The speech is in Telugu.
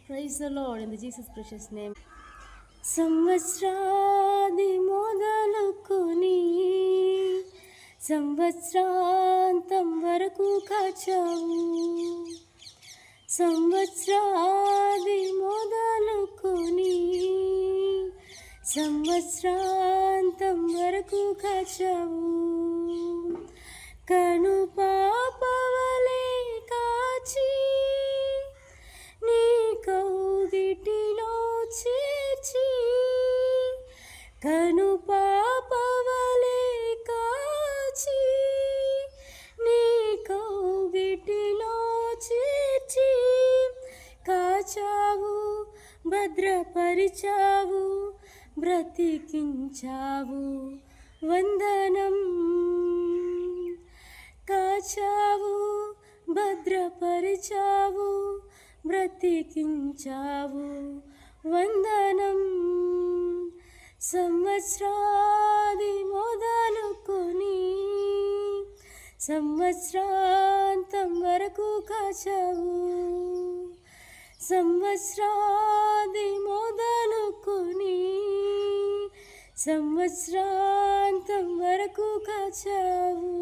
Praise the Lord in the Jesus precious name. సంవత్సరాది మొదలుకొని సంవత్సరాంతం వరకు కాచావు. సంవత్సరాది మొదలుకొని సంవత్సరాంతం వరకు కాచావు. కను పాపవలే కాచి నీ కౌగిటిలో చేర్చి, కను పాపవలే కాచి నీ కౌగిటిలో చేర్చి, కాచావు, భద్రపరిచావు, బ్రతికించావు, వందనం. కాచావు, భద్రపరిచావు, బ్రతికించావు, వందనం. సంవత్సరాది మొదలుకొని సంవత్సరాంతం వరకు కాచావు. సంవత్సరాది మొదలుకొని సంవత్సరాంతం వరకు కాచావు.